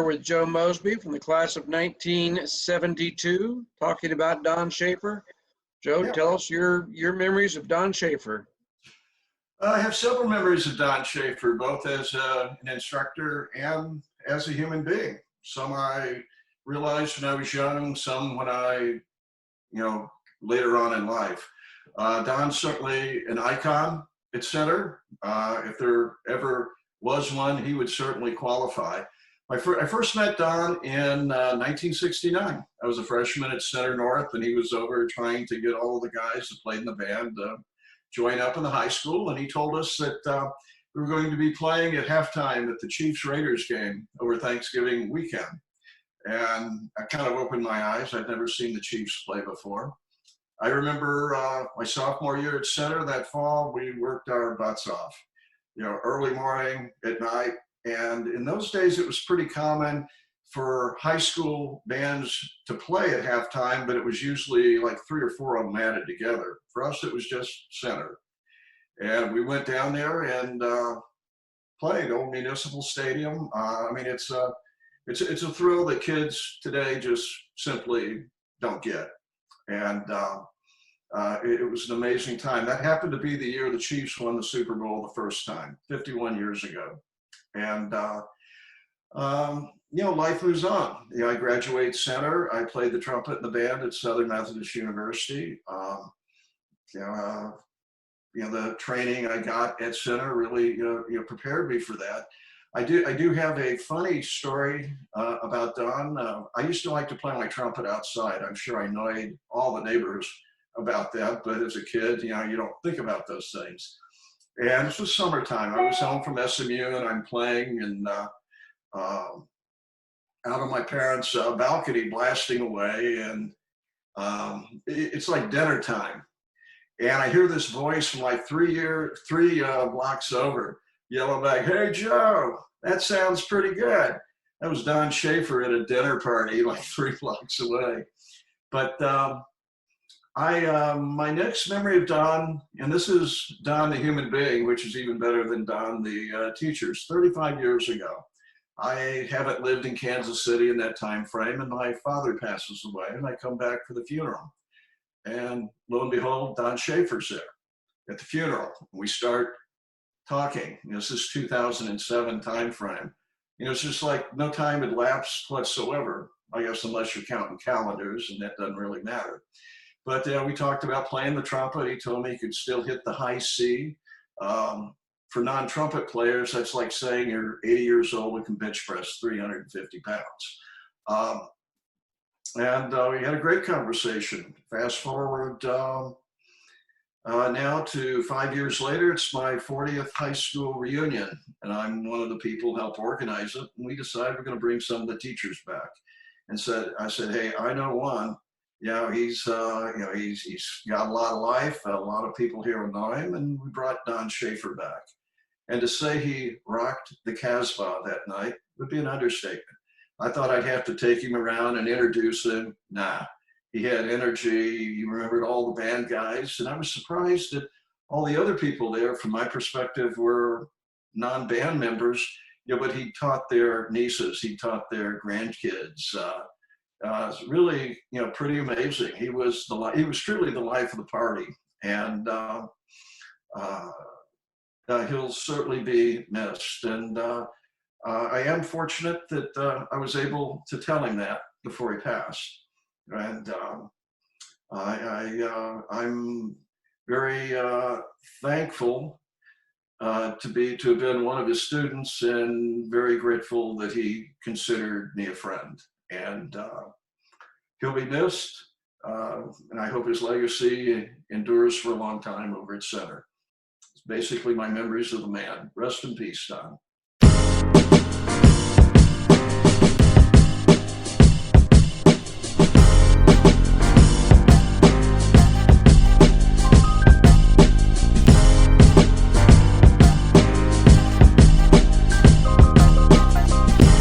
with Joe Mosby from the class of 1972, talking about Don Schaffer. Joe, Yeah. tell us your memories of Don Schaffer. I have several memories of Don Schaffer, both as an instructor and as a human being. Some I realized when I was young, some when later on in life. Don's certainly an icon at center. If there ever was one, he would certainly qualify. I first met Don in 1969. I was a freshman at Center North, and he was over trying to get all the guys that played in the band to join up in the high school. And he told us that we were going to be playing at halftime at the Chiefs-Raiders game over Thanksgiving weekend. And I kind of opened my eyes. I'd never seen the Chiefs play before. I remember my sophomore year at Center that fall, we worked our butts off, early morning, at night. And in those days, it was pretty common for high school bands to play at halftime, but it was usually like 3 or 4 of them added together. For us, it was just Center. And we went down there and played Old Municipal Stadium. It's a thrill that kids today just simply don't get. And it was an amazing time. That happened to be the year the Chiefs won the Super Bowl the first time, 51 years ago. And, life moves on. I graduated Center. I played the trumpet in the band at Southern Methodist University. The training I got at Center really prepared me for that. I do have a funny story about Don. I used to like to play my trumpet outside. I'm sure I annoyed all the neighbors about that, but as a kid, you don't think about those things. And this was summertime. I was home from SMU and I'm playing and out on my parents' balcony blasting away, and it's like dinner time. And I hear this voice from like three blocks over yelling back, "Hey, Joe, that sounds pretty good." That was Don Schaffer at a dinner party like 3 blocks away. But my next memory of Don, and this is Don the human being, which is even better than Don the teachers, 35 years ago. I haven't lived in Kansas City in that time frame, and my father passes away, and I come back for the funeral. And lo and behold, Don Schaffer's there at the funeral. We start talking. This is 2007 time frame. It's just like no time had lapsed whatsoever, I guess, unless you're counting calendars, and that doesn't really matter. But we talked about playing the trumpet. He told me he could still hit the high C. For non-trumpet players, that's like saying you're 80 years old and can bench press 350 pounds. And we had a great conversation. Fast forward now to 5 years later, it's my 40th high school reunion, and I'm one of the people who helped organize it. And we decided we're going to bring some of the teachers back. And I said, hey, I know one. He's got a lot of life. A lot of people here know him, and we brought Don Schaffer back. And to say he rocked the Casbah that night would be an understatement. I thought I'd have to take him around and introduce him. Nah, he had energy. He remembered all the band guys, and I was surprised that all the other people there, from my perspective, were non-band members. But he taught their nieces, he taught their grandkids. It's really, pretty amazing. He was truly the life of the party, and he'll certainly be missed. And I am fortunate that I was able to tell him that before he passed. And I'm very thankful to have been one of his students, and very grateful that he considered me a friend. And he'll be missed, and I hope his legacy endures for a long time over at Center. It's basically my memories of the man. Rest in peace, Don.